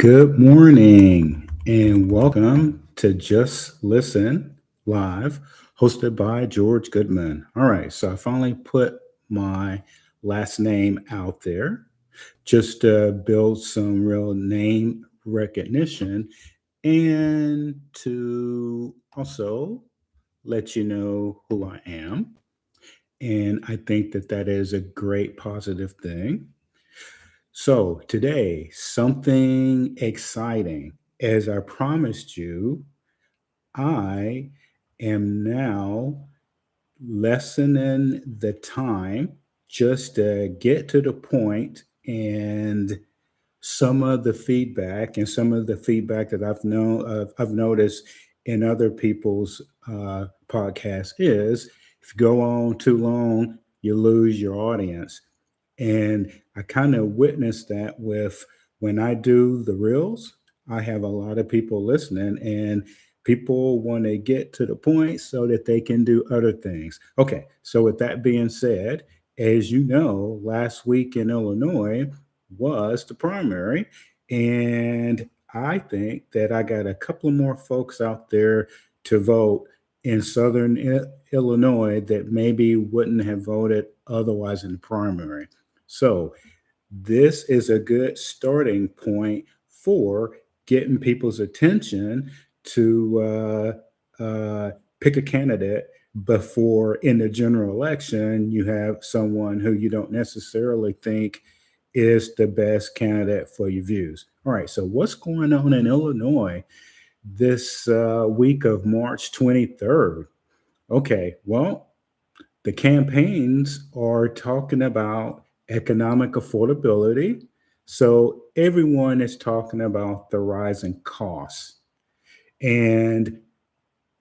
Good morning and welcome to Just Listen Live, hosted by George Goodman. All right, so I finally put my last name out there just to build some real name recognition and to also let you know who I am. And I think that that is a great positive thing. So, today, something exciting. As I promised you, I am now lessening the time just to get to the point and some of the feedback that I've noticed in other people's podcasts is if you go on too long, you lose your audience. And I kind of witnessed that with when I do the reels, I have a lot of people listening and people want to get to the point so that they can do other things. Okay, so with that being said, as you know, last week in Illinois was the primary. And I think that I got a couple of more folks out there to vote in Southern Illinois that maybe wouldn't have voted otherwise in the primary. So, this is a good starting point for getting people's attention to pick a candidate before in the general election you have someone who you don't necessarily think is the best candidate for your views. All right, so what's going on in Illinois this week of March 23rd? Okay, well, the campaigns are talking about economic affordability. So everyone is talking about the rising costs. And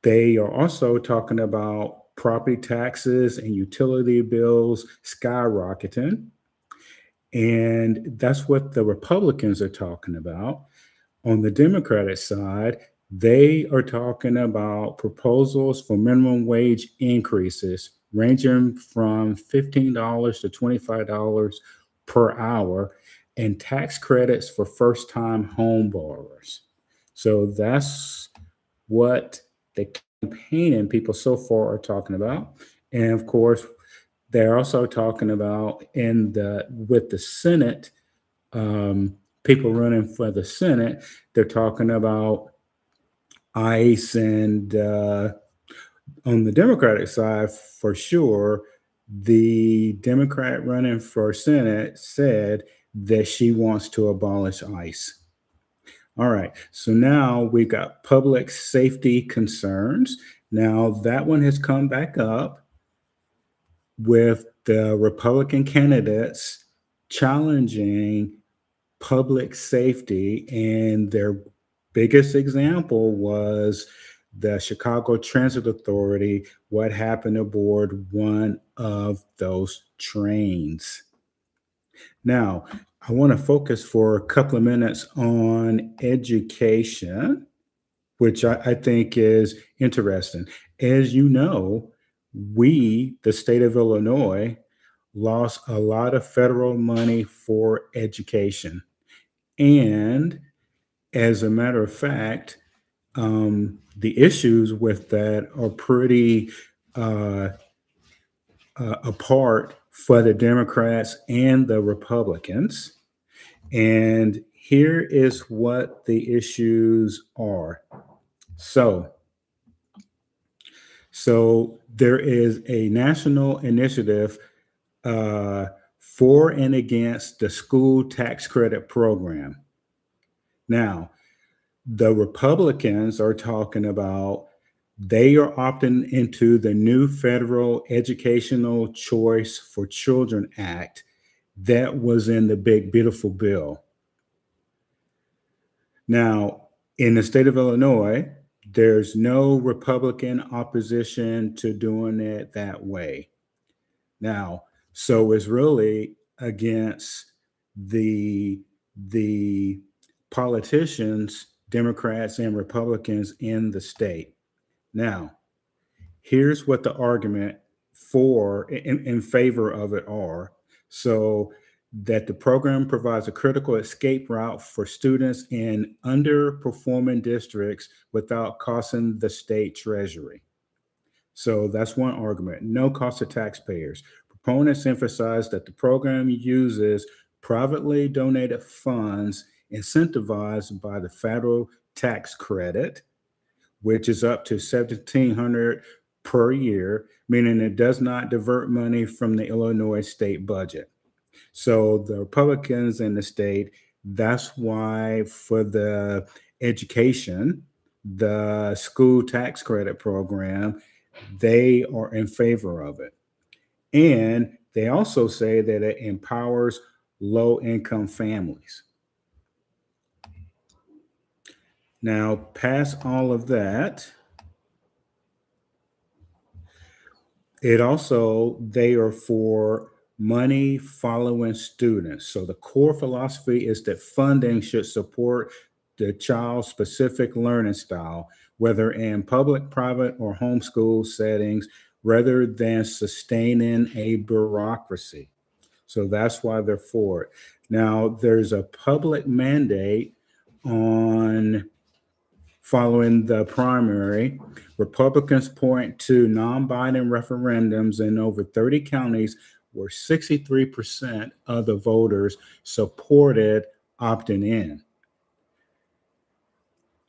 they are also talking about property taxes and utility bills skyrocketing. And that's what the Republicans are talking about. On the Democratic side, they are talking about proposals for minimum wage increases ranging from $15 to $25 per hour and tax credits for first time home borrowers. So that's what the campaign and people so far are talking about. And of course, they're also talking about in the with the Senate, people running for the Senate, they're talking about ICE and on the Democratic side, for sure, the Democrat running for Senate said that she wants to abolish ICE. All right, so now we've got public safety concerns. Now that one has come back up with the Republican candidates challenging public safety, and their biggest example was the Chicago Transit Authority, what happened aboard one of those trains. Now, I want to focus for a couple of minutes on education, which I think is interesting. As you know, we, the state of Illinois, lost a lot of federal money for education. And as a matter of fact, the issues with that are pretty uh, apart for the Democrats and the Republicans. And here is what the issues are. So, so there is a national initiative uh, for and against the school tax credit program. Now, the Republicans are talking about they are opting into the new federal Educational Choice for Children Act that was in the big, beautiful bill. Now, in the state of Illinois, there's no Republican opposition to doing it that way. Now, so it's really against the the politicians, Democrats and Republicans in the state. Now, here's what the argument for in favor of it are. So that the program provides a critical escape route for students in underperforming districts without costing the state treasury. So that's one argument. No cost to taxpayers. Proponents emphasize that the program uses privately donated funds incentivized by the federal tax credit, which is up to $1,700 per year, meaning it does not divert money from the Illinois state budget. So the Republicans in the state, that's why for the education, the school tax credit program, they are in favor of it. And they also say that it empowers low income families. Now, past all of that, they are for money following students. So the core philosophy is that funding should support the child's specific learning style, whether in public, private, or homeschool settings, rather than sustaining a bureaucracy. So that's why they're for it. Now, there's a public mandate on following the primary. Republicans point to non-binding referendums in over 30 counties where 63% of the voters supported opting in.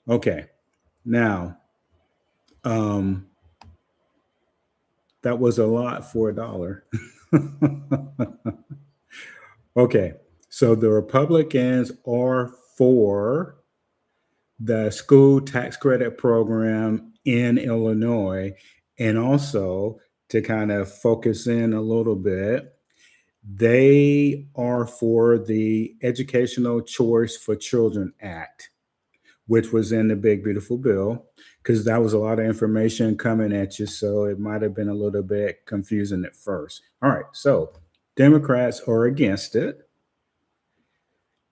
Okay, now that was a lot for $1. Okay, so the Republicans are for the school tax credit program in Illinois, and also to kind of focus in a little bit, they are for the Educational Choice for Children Act, which was in the big beautiful bill, because that was a lot of information coming at you, so it might have been a little bit confusing at first. All right, so Democrats are against it,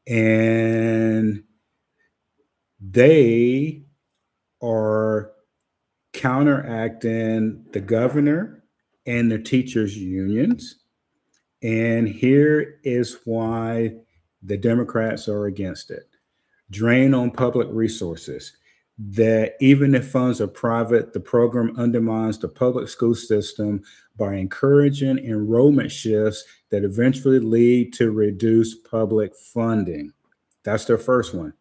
and they are counteracting the governor and the teachers' unions. And here is why the Democrats are against it. Drain on public resources. That even if funds are private, the program undermines the public school system by encouraging enrollment shifts that eventually lead to reduced public funding. That's their first one.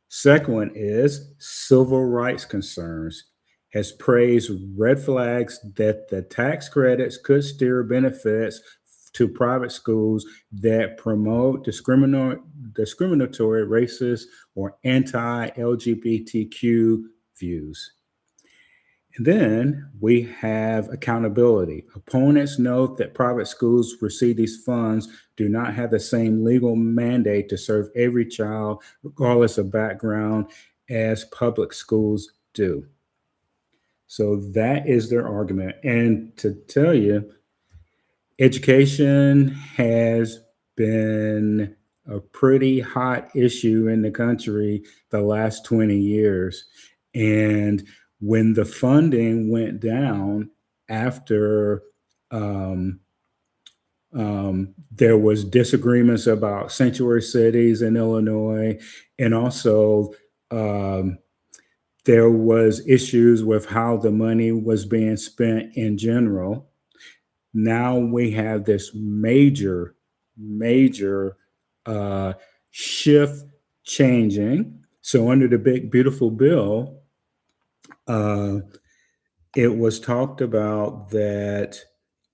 Second one is civil rights concerns. Has praised red flags that the tax credits could steer benefits to private schools that promote discriminatory, racist, or anti-LGBTQ views. And then we have accountability. Opponents note that private schools receive these funds do not have the same legal mandate to serve every child, regardless of background, as public schools do. So that is their argument. And to tell you, education has been a pretty hot issue in the country the last 20 years. And when the funding went down after there was disagreements about sanctuary cities in Illinois, and also there was issues with how the money was being spent in general. Now we have this major shift changing. So under the big beautiful bill, it was talked about that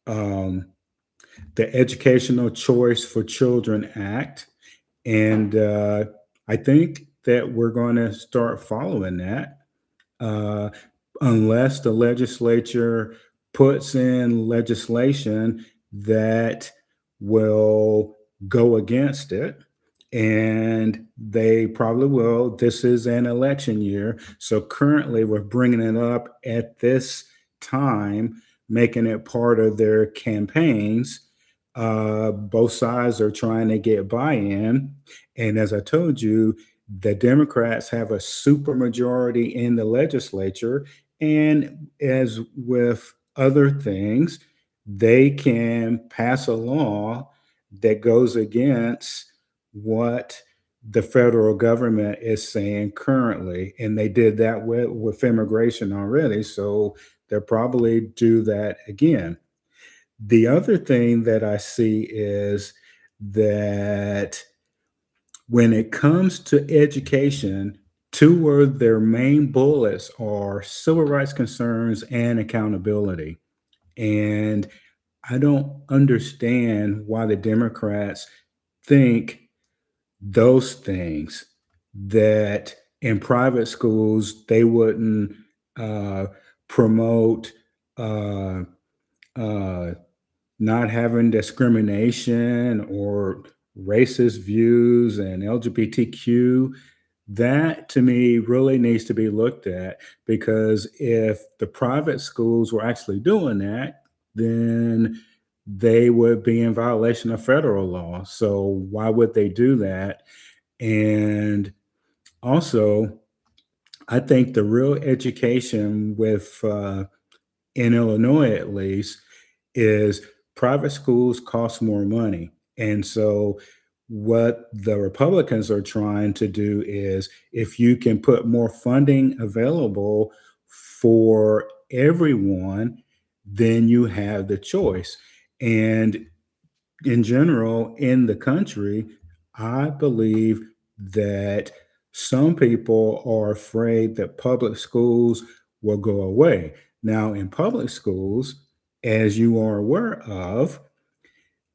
the Educational Choice for Children Act, and I think that we're going to start following that unless the legislature puts in legislation that will go against it. And they probably will. This is an election year. So currently we're bringing it up at this time, making it part of their campaigns. Both sides are trying to get buy-in. And as I told you, the Democrats have a supermajority in the legislature. And as with other things, they can pass a law that goes against what the federal government is saying currently. And they did that with immigration already. So they'll probably do that again. The other thing that I see is that when it comes to education, two of their main bullets are civil rights concerns and accountability. And I don't understand why the Democrats think those things, that in private schools they wouldn't uh, promote uh, uh, not having discrimination or racist views and LGBTQ. That to me really needs to be looked at, because if the private schools were actually doing that, then they would be in violation of federal law. So why would they do that? And also, I think the real education with in Illinois at least, is private schools cost more money. And so what the Republicans are trying to do is, if you can put more funding available for everyone, then you have the choice. And in general, in the country, I believe that some people are afraid that public schools will go away. Now, in public schools, as you are aware of,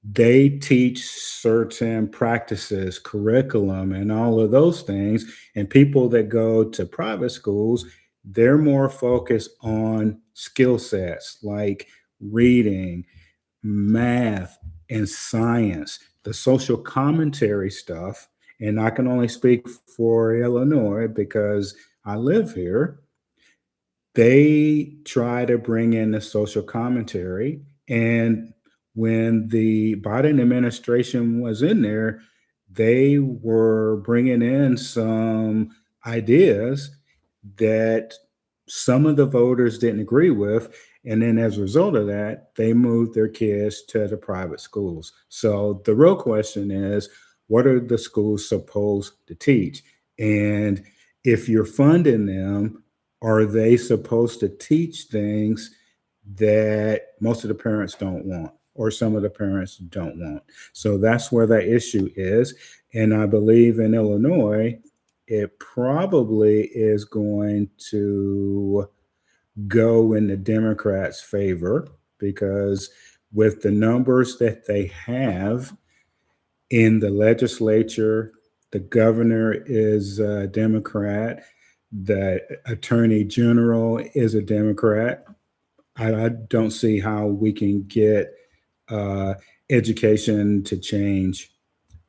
they teach certain practices, curriculum, and all of those things. And people that go to private schools, they're more focused on skill sets like reading, math, and science, the social commentary stuff. And I can only speak for Illinois because I live here. They try to bring in the social commentary. And when the Biden administration was in there, they were bringing in some ideas that some of the voters didn't agree with. And then as a result of that, they moved their kids to the private schools. So the real question is, what are the schools supposed to teach? And if you're funding them, are they supposed to teach things that most of the parents don't want, or some of the parents don't want? So that's where that issue is. And I believe in Illinois, it probably is going to go in the Democrats' favor, because with the numbers that they have in the legislature, the governor is a Democrat, the attorney general is a Democrat. I don't see how we can get uh, education to change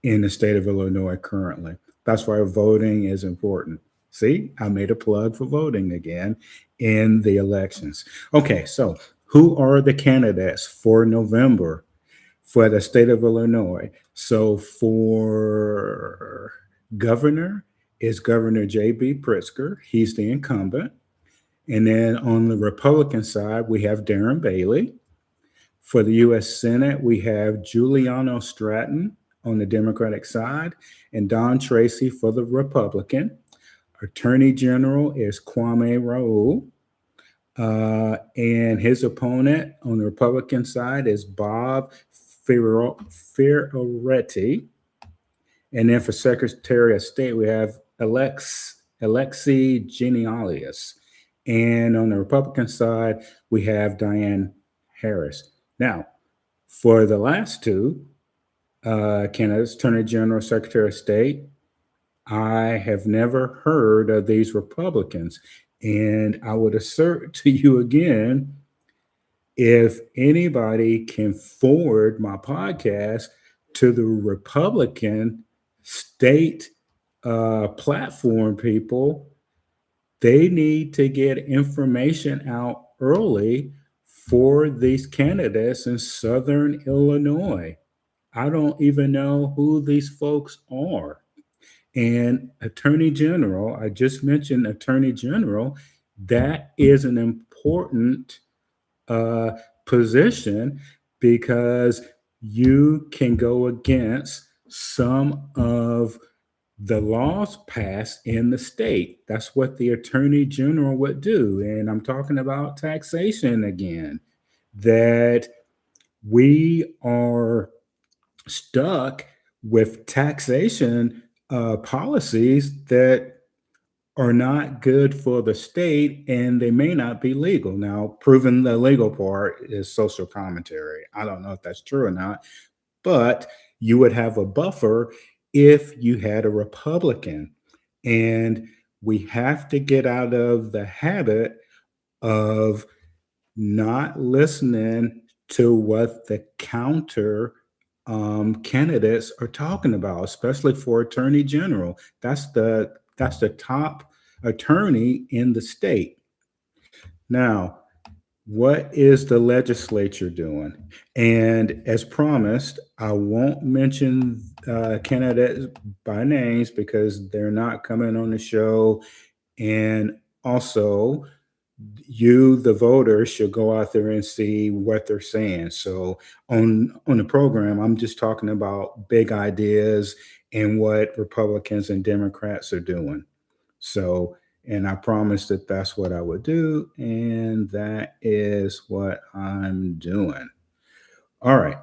in the state of Illinois currently. That's why voting is important. See, I made a plug for voting again in the elections. Okay, so who are the candidates for November for the state of Illinois? So for governor is Governor J.B. Pritzker. He's the incumbent. And then on the Republican side, we have Darren Bailey. For the U.S. Senate, we have Giuliano Stratton on the Democratic side and Don Tracy for the Republican. Attorney General is Kwame Raoul. And his opponent on the Republican side is Bob Fioretti. And then for Secretary of State, we have Alexi Genialius. And on the Republican side, we have Diane Harris. Now, for the last two candidates, Attorney General, Secretary of State, I have never heard of these Republicans. And I would assert to you again, if anybody can forward my podcast to the Republican state platform people, they need to get information out early for these candidates in Southern Illinois. I don't even know who these folks are. And Attorney General, I just mentioned Attorney General, that is an important position, because you can go against some of the laws passed in the state. That's what the attorney general would do. And I'm talking about taxation again, that we are stuck with taxation policies that are not good for the state and they may not be legal. Now, proving the legal part is social commentary. I don't know if that's true or not, but you would have a buffer if you had a Republican. And we have to get out of the habit of not listening to what the counter candidates are talking about, especially for attorney general. That's the top attorney in the state. Now, what is the legislature doing? And as promised, I won't mention candidates by names because they're not coming on the show. And also, you, the voters, should go out there and see what they're saying. So on the program, I'm just talking about big ideas and what Republicans and Democrats are doing. So, and I promised that that's what I would do, and that is what I'm doing. All right.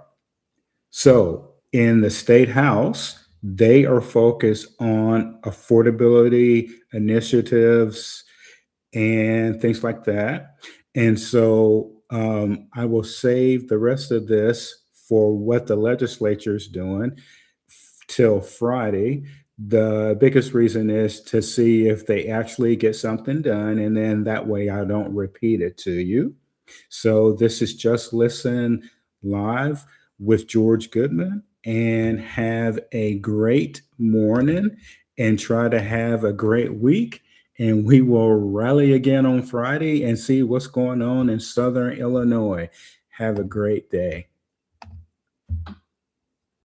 So in the state house, they are focused on affordability initiatives and things like that. And so I will save the rest of this for what the legislature is doing till Friday. The biggest reason is to see if they actually get something done, and then that way I don't repeat it to you. So this is Just Listen Live with George Goodman, and have a great morning and try to have a great week. And we will rally again on Friday and see what's going on in Southern Illinois. Have a great day.